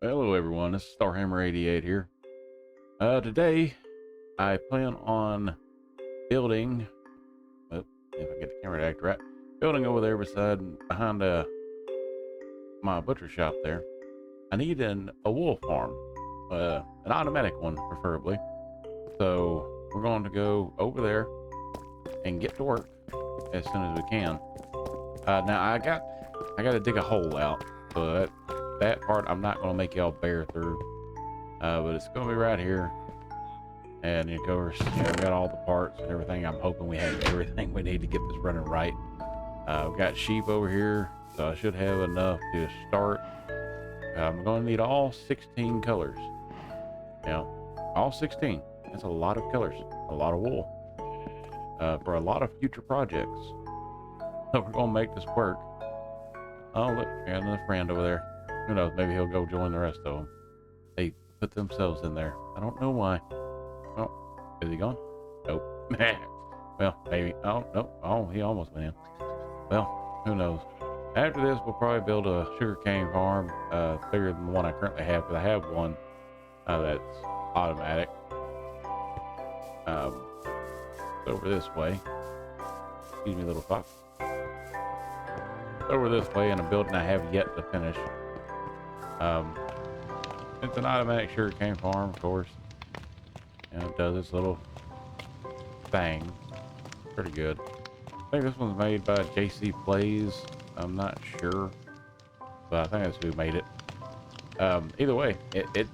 Hello everyone, this is Starhammer88 here. Today I plan on building, oh, if I get the camera to act right, building over there behind my butcher shop there. I need a wool farm, an automatic one preferably. So we're going to go over there and get to work as soon as we can. Now I got to dig a hole out, so that part I'm not going to make y'all bear through. But it's going to be right here. And of course, we got all the parts and everything. I'm hoping we have everything we need to get this running right. I've got sheep over here, so I should have enough to start. I'm going to need all 16 colors. All 16. That's a lot of colors, a lot of wool, for a lot of future projects. So we're going to make this work. Oh, look, we got another friend over there. Who knows, maybe he'll go join the rest of them. They put themselves in there. I don't know why. Oh, is he gone? Nope. Well, maybe. Oh, nope. Oh, he almost went in. Well, who knows? After this, we'll probably build a sugarcane farm, bigger than the one I currently have, because I have one that's automatic. Over this way. Excuse me, little fox. Over this way in a building I have yet to finish. It's an automatic sugarcane farm, of course. And it does its little thing. Pretty good. I think this one's made by JC Plays. I'm not sure, but I think that's who made it. Either way, it's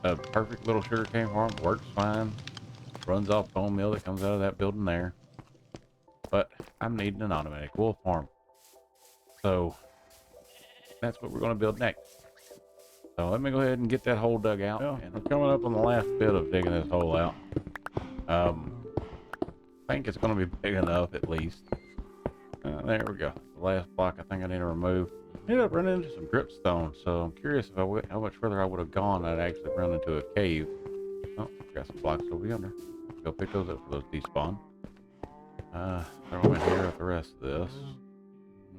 a perfect little sugarcane farm. Works fine. Runs off bone meal that comes out of that building there. But I'm needing an automatic wool farm. So that's what we're going to build next. So let me go ahead and get that hole dug out. Well, and we're coming up on the last bit of digging this hole out. I think it's going to be big enough at least. There we go. The last block I think I need to remove. I ended up running into some dripstone, so I'm curious if how much further I would have gone. I'd actually run into a cave. Oh, got some blocks over yonder. Go pick those up for those despawn. Throw them in here with the rest of this.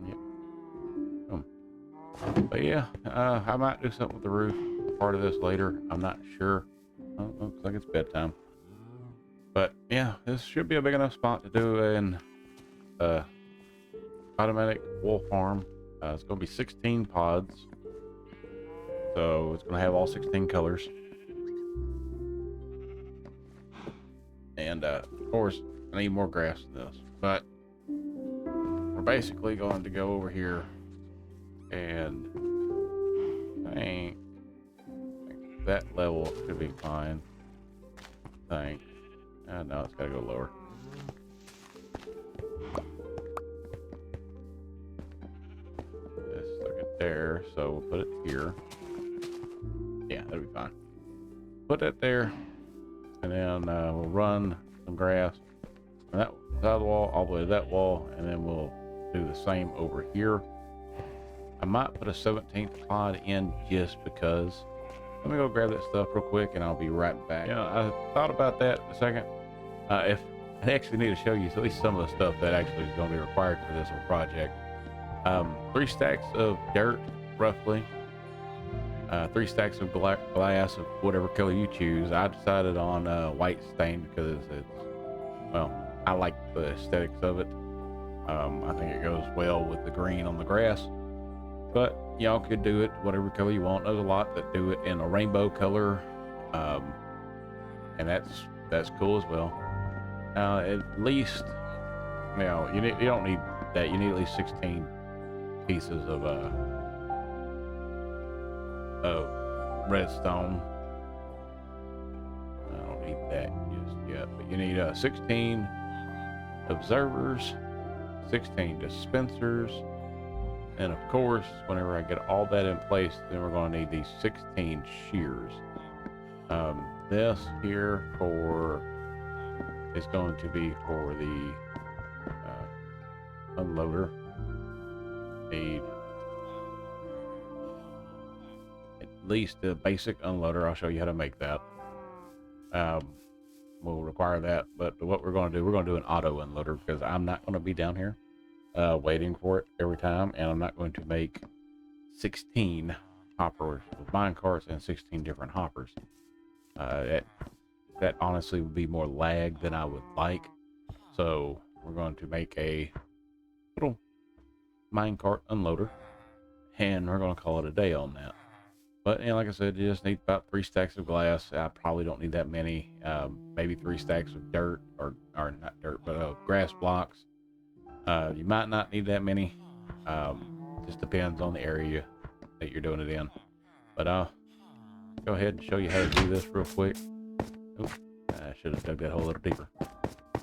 Yep. But yeah, I might do something with the roof part of this later. I'm not sure. Oh, looks like it's bedtime. But yeah, this should be a big enough spot to do an automatic wool farm. It's going to be 16 pods. So it's going to have all 16 colors. And of course, I need more grass than this. But we're basically going to go over here and I think that level should be fine. No, it's gotta go lower. Just stuck it there, so we'll put it here. Yeah, that'll be fine. Put that there, and then we'll run some grass from that side of the wall all the way to that wall, and then we'll do the same over here. I might put a 17th pod in just because. Let me go grab that stuff real quick and I'll be right back. Yeah, I thought about that a second. If I actually need to show you at least some of the stuff that actually is going to be required for this whole project. 3 stacks of dirt, roughly. 3 stacks of glass of whatever color you choose. I decided on white stain because well, I like the aesthetics of it. I think it goes well with the green on the grass. But y'all could do it whatever color you want. There's a lot that do it in a rainbow color, and that's cool as well. At least, you don't need that. You need at least 16 pieces of redstone. I don't need that just yet, but you need 16 observers, 16 dispensers. And of course, whenever I get all that in place, then we're going to need these 16 shears. This here is going to be for the unloader. Need at least a basic unloader. I'll show you how to make that. We'll require that, but what we're going to do an auto unloader because I'm not going to be down here waiting for it every time, and I'm not going to make 16 hoppers with mine carts and 16 different hoppers. That honestly would be more lag than I would like. So we're going to make a little minecart unloader, and we're going to call it a day on that. But like I said, you just need about 3 stacks of glass. I probably don't need that many. Maybe 3 stacks of dirt, or not dirt, but grass blocks. You might not need that many. Just depends on the area that you're doing it in. But I'll go ahead and show you how to do this real quick. Oops, I should have dug that hole a little deeper.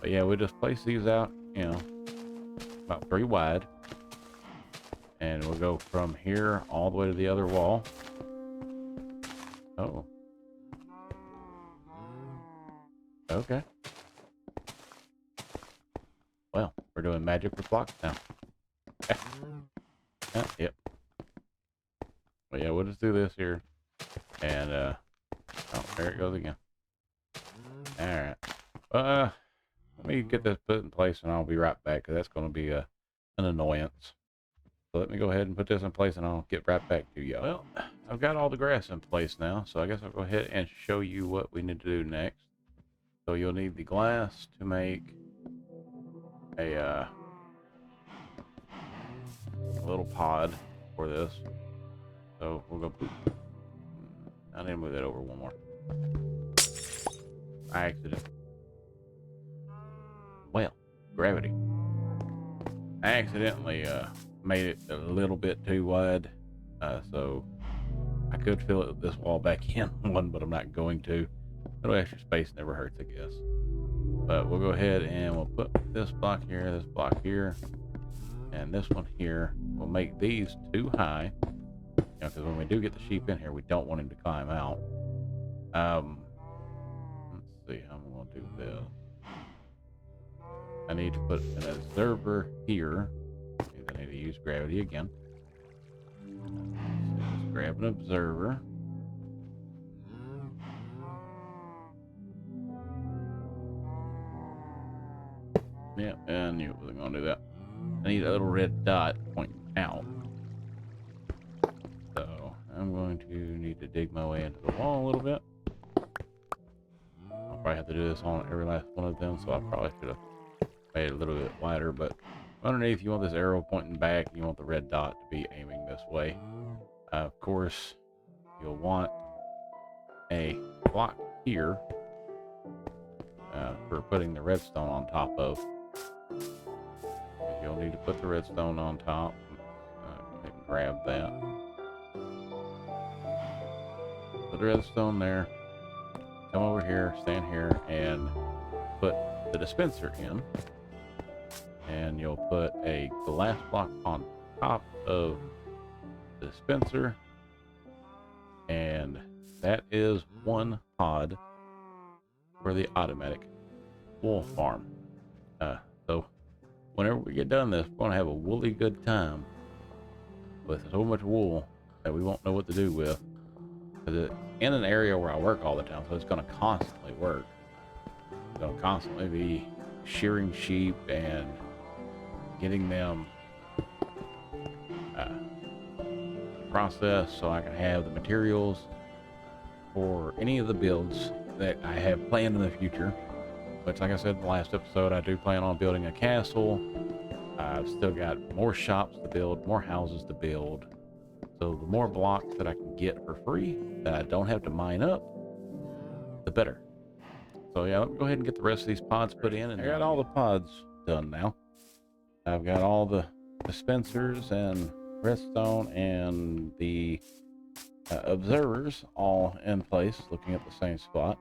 But yeah, we just place these out, about 3 wide. And we'll go from here all the way to the other wall. Oh. Okay. Well, we're doing magic with blocks now. Yep. But yeah, we'll just do this here. And, oh, there it goes again. Alright. Let me get this put in place and I'll be right back, because that's going to be an annoyance. So let me go ahead and put this in place and I'll get right back to you. Well, I've got all the grass in place now, so I guess I'll go ahead and show you what we need to do next. So you'll need the glass to make a little pod for this. So we'll go poop. I need to move that over one more. I gravity. I accidentally made it a little bit too wide, so I could fill this wall back in one, but I'm not going to. A little extra space never hurts, I guess. But we'll go ahead and we'll put this block here, and this one here. We'll make these too high, because when we do get the sheep in here, we don't want him to climb out. Let's see how I'm going to do this. I need to put an observer here. I need to use gravity again. So just grab an observer. Yep, I knew it wasn't going to do that. I need a little red dot pointing out. So I'm going to need to dig my way into the wall a little bit. I'll probably have to do this on every last one of them, so I probably should have made it a little bit wider. But underneath, you want this arrow pointing back, and you want the red dot to be aiming this way. Of course, you'll want a block here for putting the redstone on top of. You'll need to put the redstone on top. Go ahead and grab that. Put the redstone there. Come over here, stand here, and put the dispenser in. And you'll put a glass block on top of the dispenser. And that is 1 pod for the automatic wool farm. So whenever we get done this, we're going to have a woolly good time with so much wool that we won't know what to do with. Because it's in an area where I work all the time, so it's going to constantly work. It's going to constantly be shearing sheep and getting them processed so I can have the materials for any of the builds that I have planned in the future. Which, like I said in the last episode, I do plan on building a castle. I've still got more shops to build, more houses to build. So the more blocks that I can get for free that I don't have to mine up, the better. So yeah, let me go ahead and get the rest of these pods put in. And I got all the pods done now. I've got all the dispensers and redstone and the observers all in place, looking at the same spot.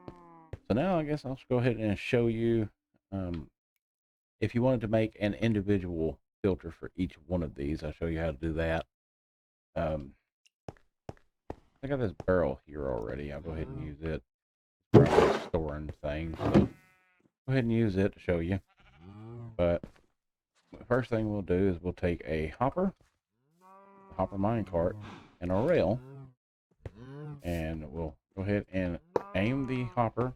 So now I guess I'll just go ahead and show you if you wanted to make an individual filter for each one of these. I'll show you how to do that. I got this barrel here already. I'll go ahead and use it. Probably storing things, so go ahead and use it to show you. But the first thing we'll do is we'll take a hopper minecart, and a rail, and we'll go ahead and aim the hopper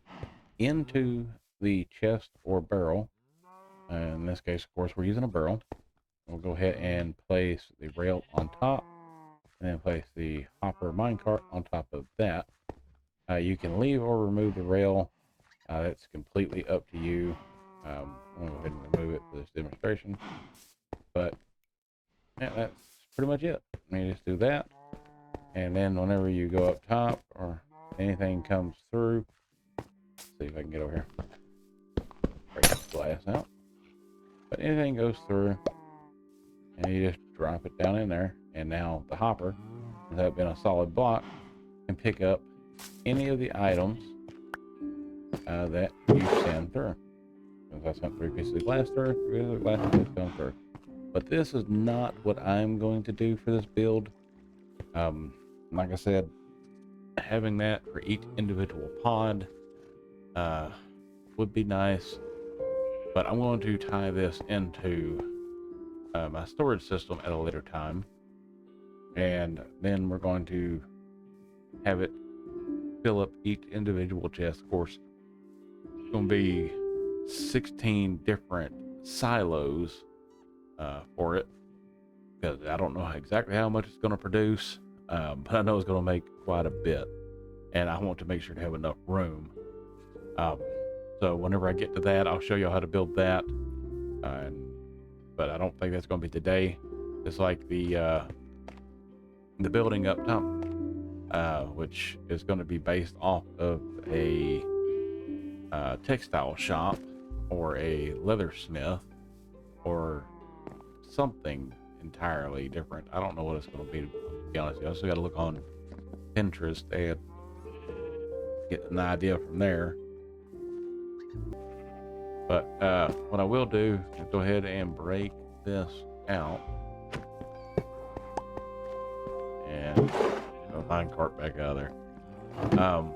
into the chest or barrel. In this case, of course, we're using a barrel. We'll go ahead and place the rail on top, and then place the hopper minecart on top of that. You can leave or remove the rail. That's completely up to you. I'm going to go ahead and remove it for this demonstration. But yeah, that's pretty much it. You just do that. And then whenever you go up top or anything comes through, let's see if I can get over here. Break this glass out. But anything goes through, and you just drop it down in there. And now the hopper, instead of being a solid block, can pick up any of the items that you send through. If I sent 3 pieces of glass through, 3 pieces of glass just come through. But this is not what I'm going to do for this build. Like I said, having that for each individual pod would be nice, but I'm going to tie this into my storage system at a later time, and then we're going to have it fill up each individual chest. Of course, it's going to be 16 different silos for it, because I don't know exactly how much it's going to produce, but I know it's going to make quite a bit, and I want to make sure to have enough room. So whenever I get to that, I'll show you how to build that, but I don't think that's going to be today. It's like the building up top, which is going to be based off of a textile shop or a leathersmith or something entirely different. I don't know what it's going to be honest with you. I still got to look on Pinterest and get an idea from there. But what I will do is go ahead and break this out and the minecart back out of there. Go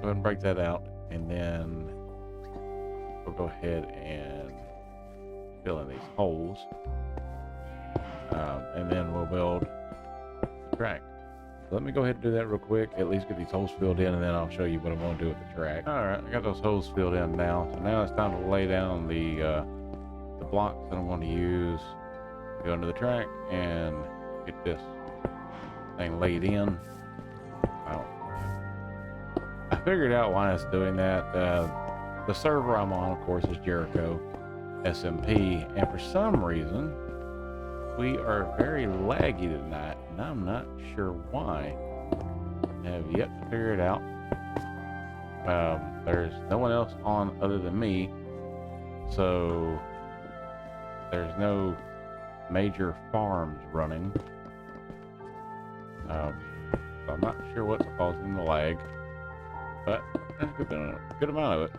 ahead and break that out, and then we'll go ahead and fill in these holes, and then we'll build the track. So let me go ahead and do that real quick, at least get these holes filled in, and then I'll show you what I'm going to do with the track. All right, I got those holes filled in now. So now it's time to lay down the blocks that I'm going to use to go into the track and get this thing laid in. I figured out why it's doing that. The server I'm on, of course, is Jericho SMP, and for some reason we are very laggy tonight, and I'm not sure why. I have yet to figure it out. There's no one else on other than me, so there's no major farms running. So I'm not sure what's causing the lag, but there's a good amount of it.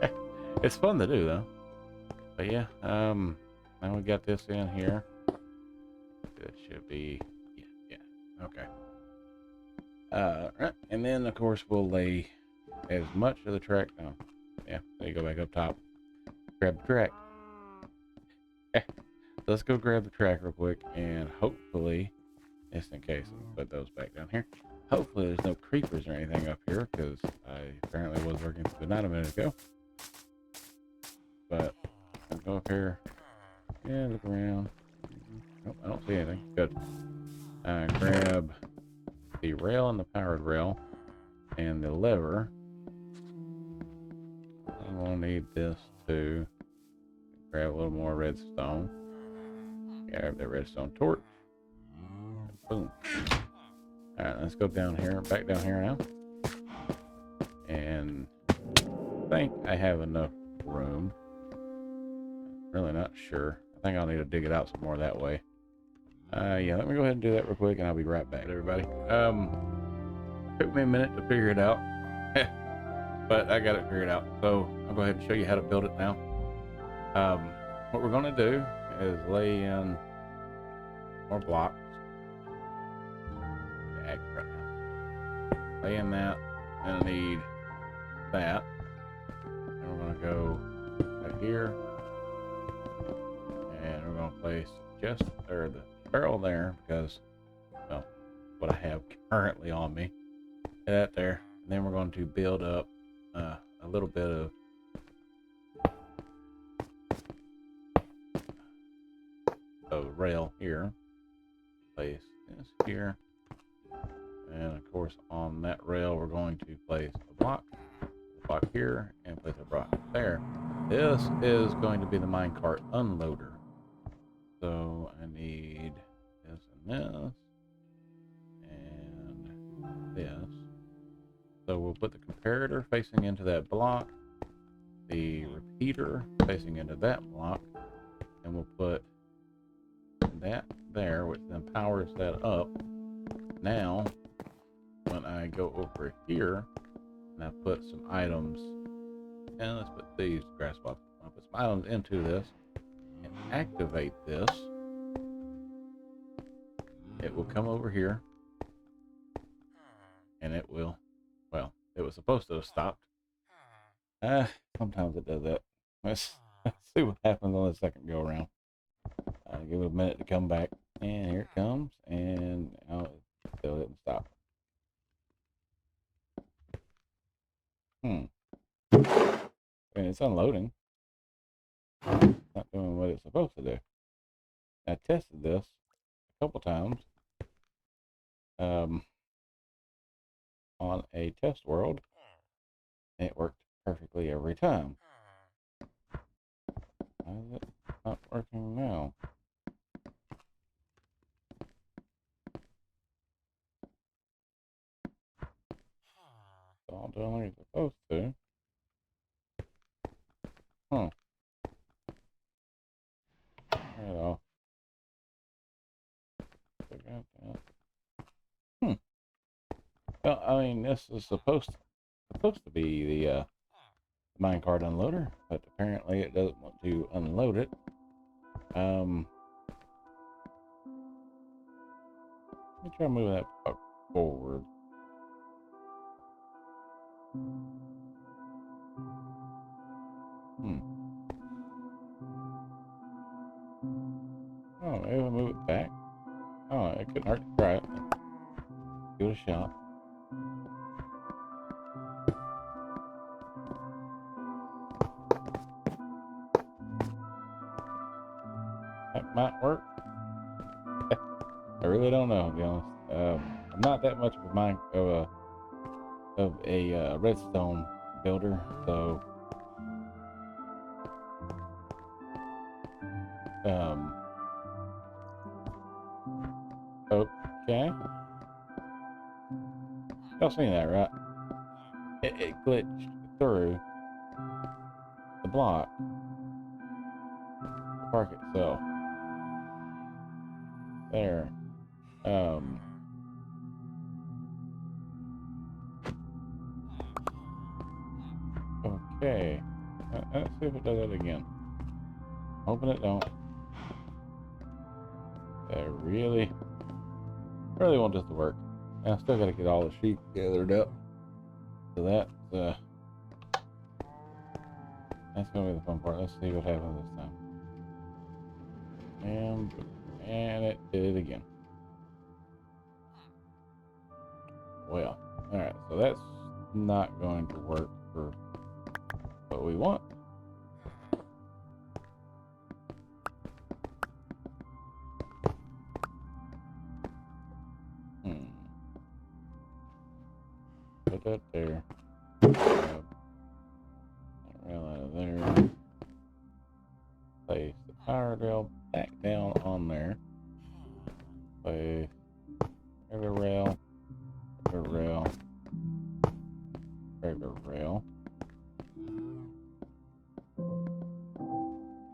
Yep. It's fun to do though. But yeah, now we got this in here. It should be, yeah, okay. Right, and then of course we'll lay as much of the track down. Yeah, there you go, back up top. Grab the track. Let's go grab the track real quick, and hopefully, just in case, I'll put those back down here. Hopefully there's no creepers or anything up here, because I apparently was working through the night a minute ago. But I'll go up here and look around. Nope, I don't see anything. Good. Grab the rail and the powered rail and the lever. I'm going to need this too. Grab a little more redstone. Grab the redstone torch. Boom. Alright, let's go down here, back down here now. And I think I have enough room. Really not sure. I think I'll need to dig it out some more that way. Yeah, let me go ahead and do that real quick, and I'll be right back, everybody. Took me a minute to figure it out, but I got it figured out. So I'll go ahead and show you how to build it now. What we're going to do is lay in more blocks. Right now. Lay in that, and I need that. And we're going to go right here. And we're going to place just the barrel there, because, well, what I have currently on me. That there. And then we're going to build up a little bit of rail here. Place this here. And of course, on that rail, we're going to place a block here, and place a block there. This is going to be the minecart unloader. So I need this and this, and this. So we'll put the comparator facing into that block, the repeater facing into that block, and we'll put that there, which then powers that up. Now, when I go over here, and I put some items, and let's put these grass box. I'll put some items into this and activate this. It will come over here, and it will, well, it was supposed to have stopped. Sometimes it does that. Let's see what happens on the second go around. Give it a minute to come back, and here it comes, and now it still didn't stop. And it's unloading. Not doing what it's supposed to do. I tested this a couple times on a test world, and it worked perfectly every time. Why is it not working now? It's all doing like it's supposed to. Turn it off. Well, I mean, this is supposed to be the minecart unloader, but apparently it doesn't want to unload it. Let me try moving that forward. Oh, maybe we'll move it back. Oh, it couldn't hurt to try it. Give it a shot. That might work. I really don't know, to be honest. I'm not that much of a redstone builder, so okay. Y'all seen that, right? It glitched through the block, the park itself. There. Okay. Let's see if it does it again. Hoping it don't. I really want this to work. I still gotta get all the sheep gathered up. So that's gonna be the fun part. Let's see what happens this time. And it did it again. Well, alright, so that's not going to work for what we want. Put that there. That rail out of there. Place the power rail back down on there. Place regular rail, regular rail, regular rail.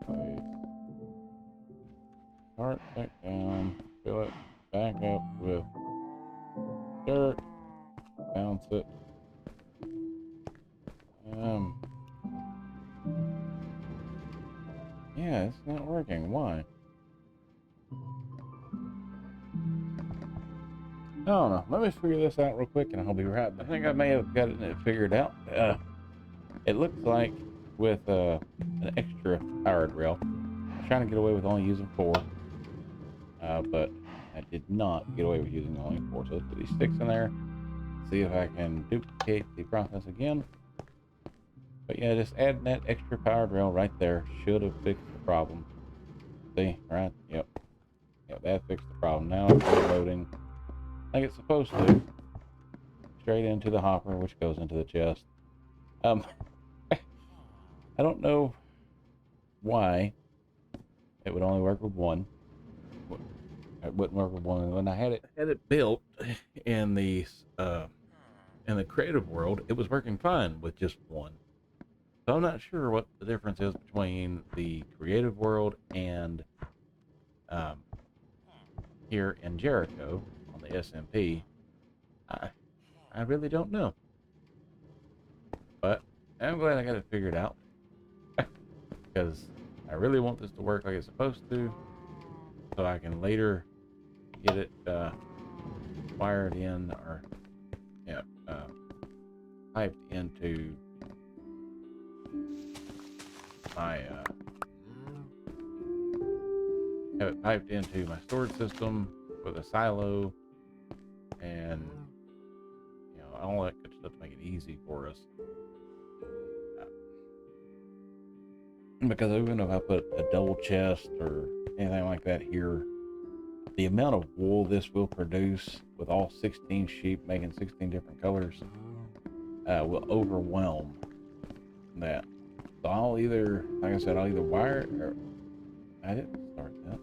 Place cart back down. Fill it back up with dirt. Bounce it. Yeah, it's not working. Why? I don't know. Let me figure this out real quick and I'll be right back. I think I may have got it figured out. It looks like with an extra powered rail, I'm trying to get away with only using 4. But I did not get away with using only 4. So let's put these sticks in there. See if I can duplicate the process again. But yeah, just adding that extra powered rail right there should have fixed the problem. See, right? Yep. that fixed the problem. Now it's loading like it's supposed to. Straight into the hopper, which goes into the chest. I don't know why it would only work with one. It wouldn't work with one. When I had it built in the creative world, it was working fine with just one. So I'm not sure what the difference is between the creative world and here in Jericho on the SMP. I really don't know. But I'm glad I got it figured out. Because I really want this to work like it's supposed to. So I can later get it wired in or piped into my have it piped into my storage system with a silo and all that good stuff to make it easy for us. Because even if I put a double chest or anything like that here, the amount of wool this will produce with all 16 sheep making 16 different colors will overwhelm that. So I'll either, like I said, I'll either wire it or I didn't start that.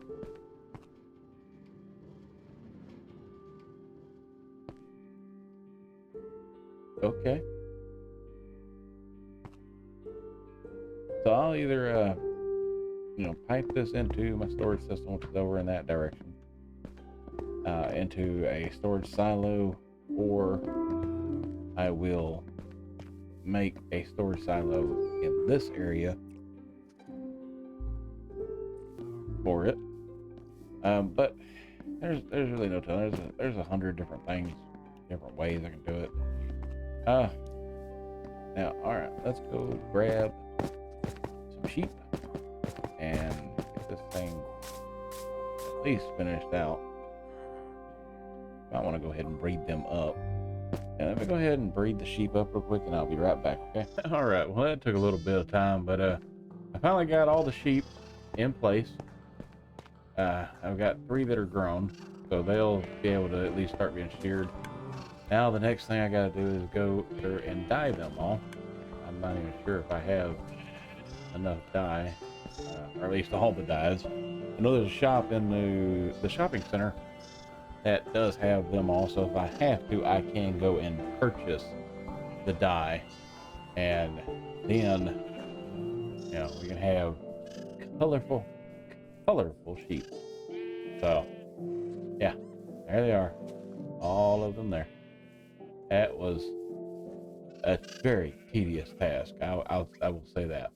Okay. So I'll either, pipe this into my storage system, which is over in that direction, into a storage silo, or I will make a storage silo in this area for it. But there's really no telling. There's 100 different things, different ways I can do it. Now, all right, let's go grab some sheep and get this thing at least finished out. I want to go ahead and breed them up. And let me go ahead and breed the sheep up real quick, and I'll be right back, okay? All right, well, that took a little bit of time, but I finally got all the sheep in place. I've got 3 that are grown, so they'll be able to at least start being sheared. Now the next thing I got to do is go through and dye them all. I'm not even sure if I have enough dye, or at least all the dyes. I know there's a shop in the shopping center that does have them all, so if I have to, I can go and purchase the dye, and then we can have colorful sheep. So yeah, there they are, all of them there. That was a very tedious task, I will say that.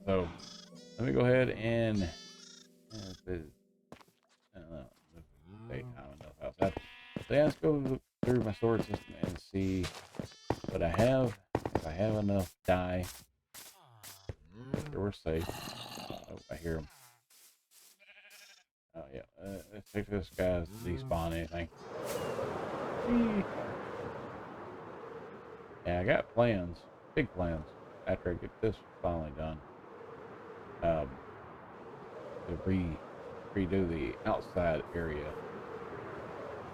So let me go ahead and I don't know, enough outside. So yeah, let's go through my storage system and see what I have. If I have enough dye, sure we're safe. Oh, I hear them. Oh yeah, let's see if this guy's despawn anything. Yeah, I got plans, big plans, after I get this finally done. To redo the outside area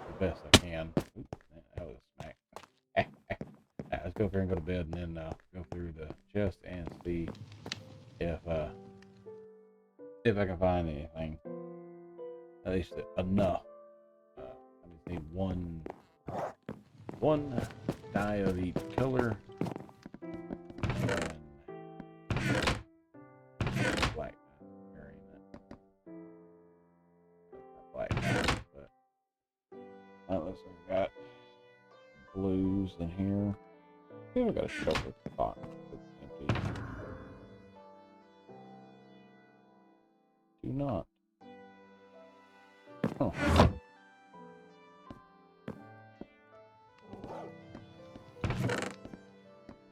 the best I can. Ooh, that was a smack. Let's go up here and go to bed, and then go through the chest and see if I can find anything. At least enough. I just need one dye of each color, and black black, but looks like I got blues in here. I think I got a shovel box that's empty. Do not. Oh.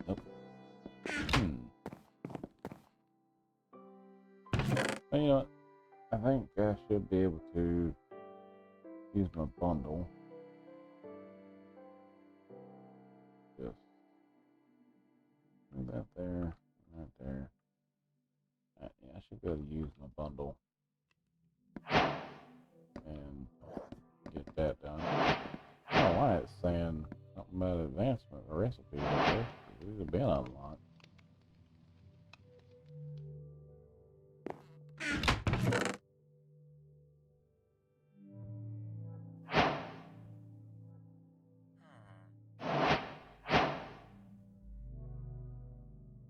Nope. Well, you know what? I think I should be able to use my bundle. Just move that there, right there. Yeah, I should be able to use my bundle and get that done. I don't know why it's saying something about advancement or recipes up there. These have been unlocked.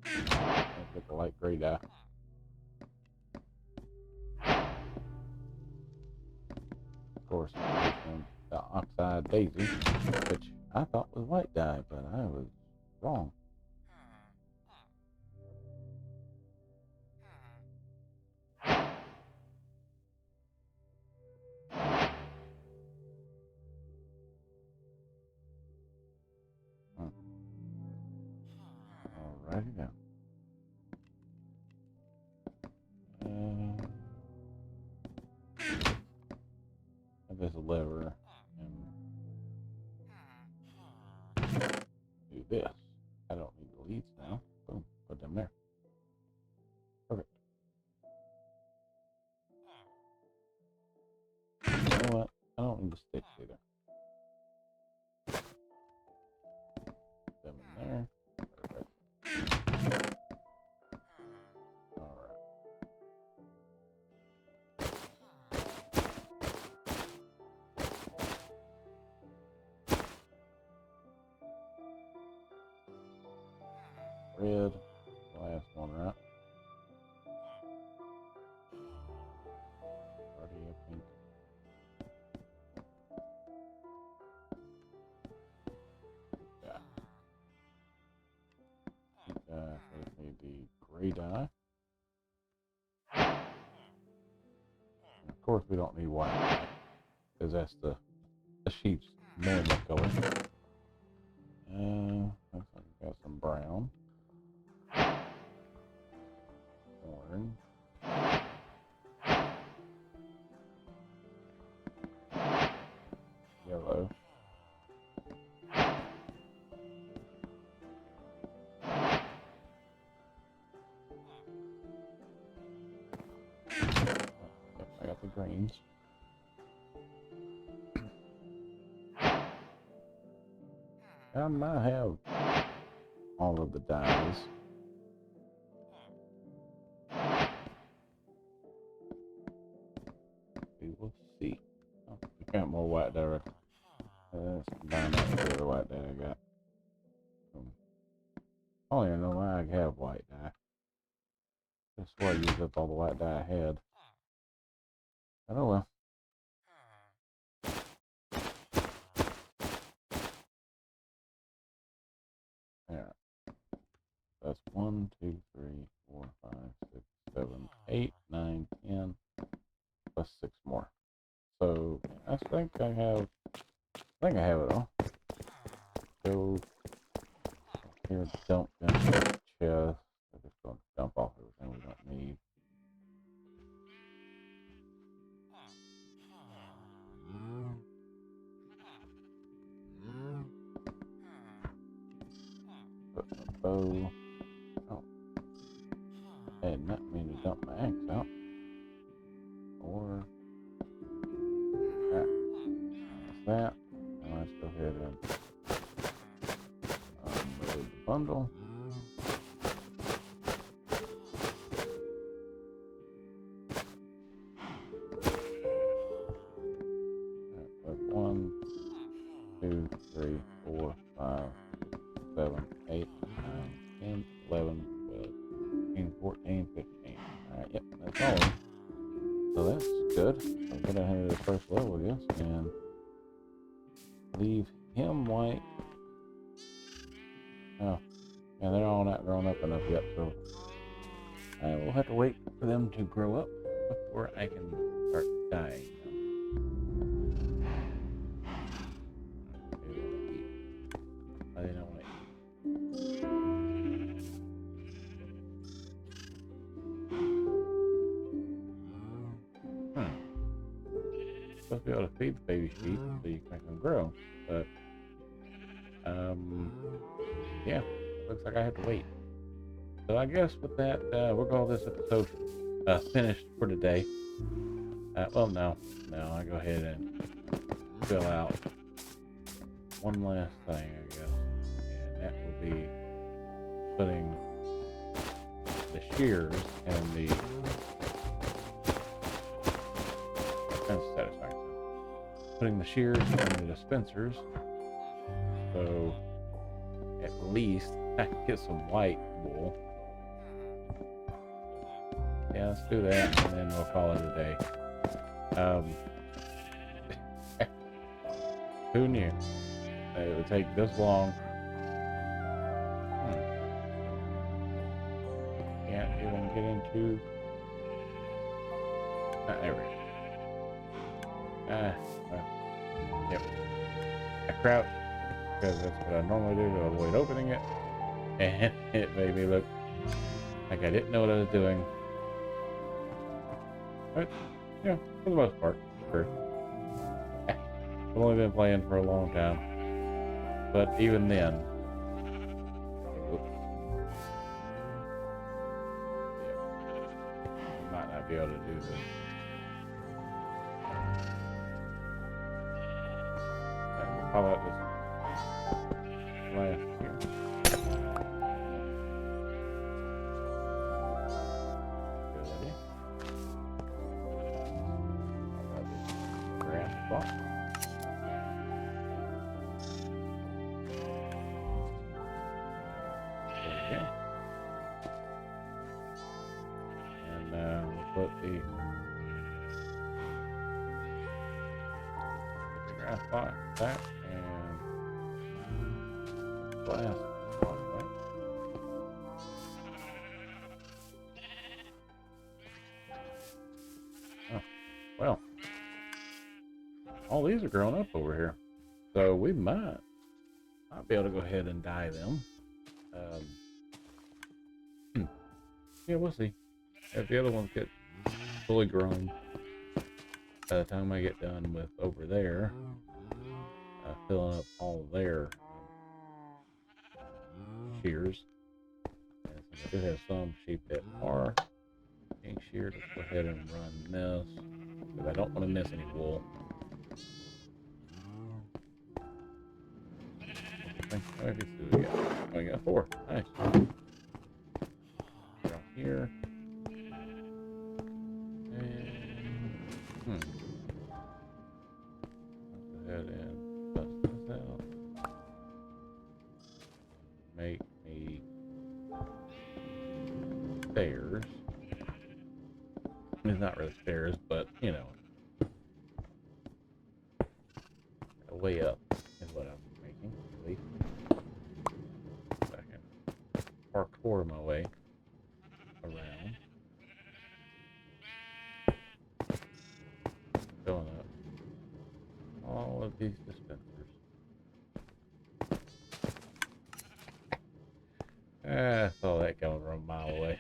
Let's get the light gray dye. Of course, the oxide daisy, which I thought was white dye, but I was wrong. Alrighty then. Have this lever and do this. I don't need the leads now. Boom, put them there. Perfect. You know what? I don't need the sticks either. Put them in there. Perfect. Alright. Red, last one, right? Already a pink. Yeah. First need the gray dye. And of course, we don't need white dye because that's the sheep's normal color. Looks like we got some brown. Orange. Yellow. Yep, I got the greens. I might have all of the dyes. We will see. Oh, I got more white dye. Let's combine that with the other white dye I got. I don't even know why I have white dye. That's why I used up all the white dye I had. But oh well. Alright. That's 1, 2, 3, 4, 5, 6, 7, 8, 9, 10, plus 6 more. So I think I have it all. Go here, dump into the chest. I'm just going to dump off everything we don't need. Put my bow. Oh, I did not mean to dump my axe out. Or that. That's that. Now let's go ahead and load the bundle. That's 1, 2, 3, 4, 5, 6, 7, 8, 9, 10, 11, 12, 13, 14, 15. Alright, yep, that's all of them. So that's good. I'll get ahead of the first level, I guess, and leave him white. Oh, yeah, they're all not grown up enough yet, so I will have to wait for them to grow up before I can start dyeing them. They don't want to eat. Supposed to be able to feed the baby sheep so you can make them grow, but yeah, looks like I have to wait. So I guess with that, we'll call this episode finished for today. Well, no. No, I go ahead and fill out one last thing, I guess. And that will be putting the shears and the that's satisfying. Putting the shears and the dispensers, so at least I can get some white wool. Yeah, let's do that, and then we'll call it a day. Who knew it would take this long? Can't even get into. There we go. Well, yep. I crouched because that's what I normally do to avoid opening it, and it made me look like I didn't know what I was doing. But, yeah, for the most part, sure. I've only been playing for a long time, but even then, I might not be able to do this. How about this last here? Ability. How about this grass block? There we go. And we'll put the grass block back. Glass block back. Oh, well, all these are grown up over here, so we might be able to go ahead and dye them. Yeah, we'll see. If the other ones get fully grown, by the time I get done with over there, filling up all their shears. And since I do have some sheep that are being sheared, let's go ahead and run this, because I don't want to miss any wool. Let's see what we got. Oh, we got 4. Nice. Down here. And let's go ahead and bust this out. Make me stairs. It's not really stairs, but you know, a way up is what I'm making, at least. So I can parkour my way around. Filling up all of these dispensers. I saw that coming from a mile away.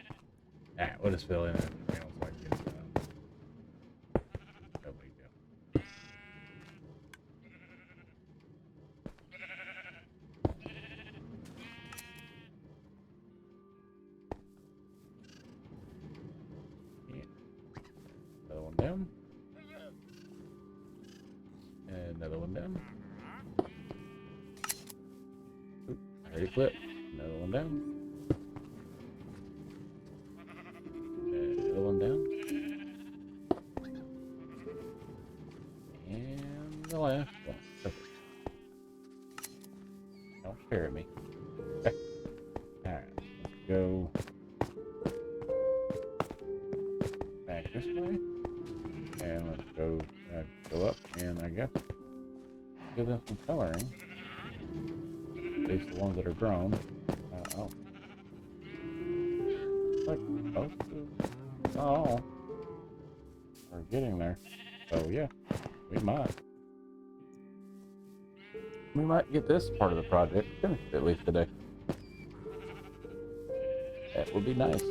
We'll just fill in everything else like this. There we go. Yeah. Another one down. And another one down. Oop, I already clipped. Another one down. Another one down. And the last one. Perfect. Don't stare at me. Okay. Alright, let's go back this way. And let's go up, and I guess give them some coloring. At least the ones that are grown. Oh. Like most of, not all, are getting there. So yeah, we might get this part of the project finished at least today. That would be nice.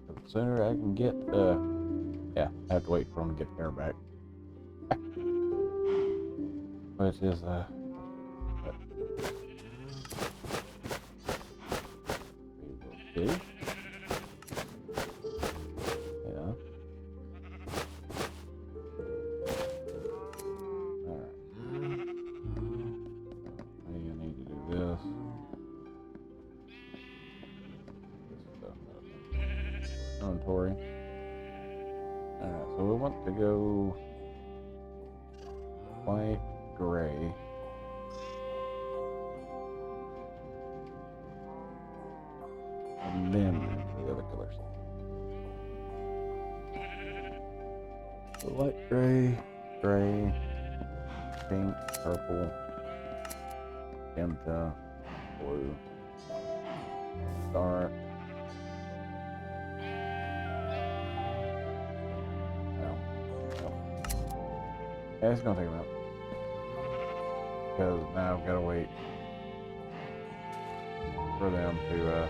The sooner I can get, yeah, I have to wait for them to get their back. Which is, is. Yeah. Alright. Maybe I need to do this. This stuff. Inventory. Alright, so we want to go white, gray. And then the other colors. So light gray, pink, purple, magenta, blue, dark. No. Yeah, it's gonna take a minute. Because now I've gotta wait for them to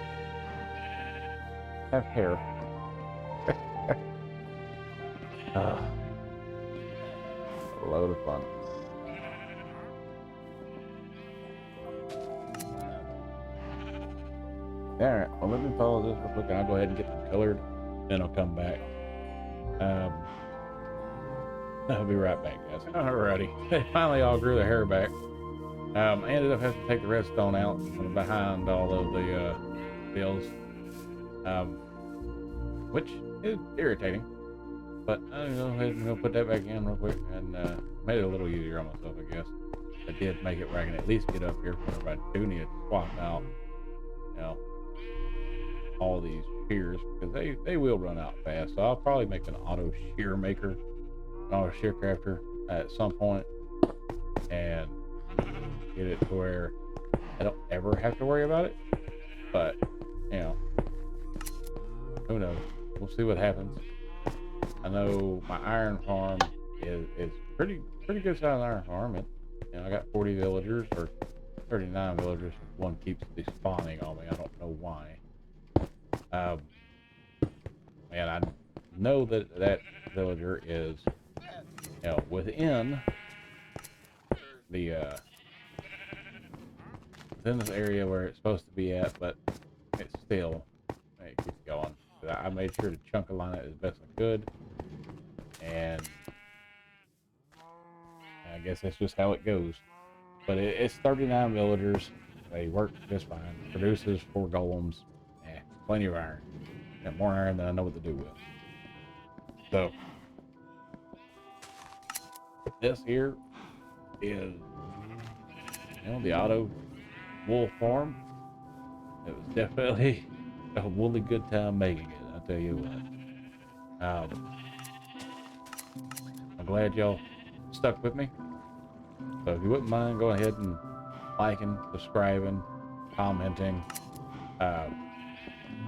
have hair. A load of fun. Alright, well let me pause this real quick and I'll go ahead and get them colored, then I'll come back. I'll be right back, guys. Alrighty, they finally all grew their hair back. I ended up having to take the redstone out from behind all of the bills, which is irritating. But I'm gonna put that back in real quick and made it a little easier on myself, I guess. I did make it where I can at least get up here whenever I do need to swap out, you know, all these shears because they will run out fast. So I'll probably make an auto shear maker, an auto shear crafter at some point, and get it to where I don't ever have to worry about it. But you know, who knows? We'll see what happens. I know my iron farm is pretty good size iron farm. And you know, I got 40 villagers or 39 villagers. One keeps despawning on me. I don't know why. And I know that villager is, you know, within the within this area where it's supposed to be at, but it keeps going. I made sure to chunk align it as best I could, and I guess that's just how it goes. But it's 39 villagers. They work just fine. Produces 4 golems. Plenty of iron. Got more iron than I know what to do with. So this here is, you know, the auto wool farm. It was definitely a woolly good time making it, I'll tell you what. I'm glad y'all stuck with me. So if you wouldn't mind, go ahead and liking, subscribing, commenting.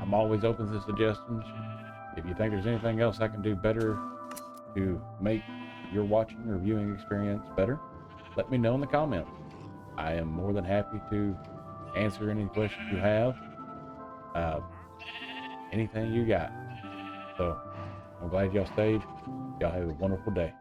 I'm always open to suggestions. If you think there's anything else I can do better to make your watching or viewing experience better, let me know in the comments. I am more than happy to answer any questions you have. Anything you got. So I'm glad y'all stayed. Y'all have a wonderful day.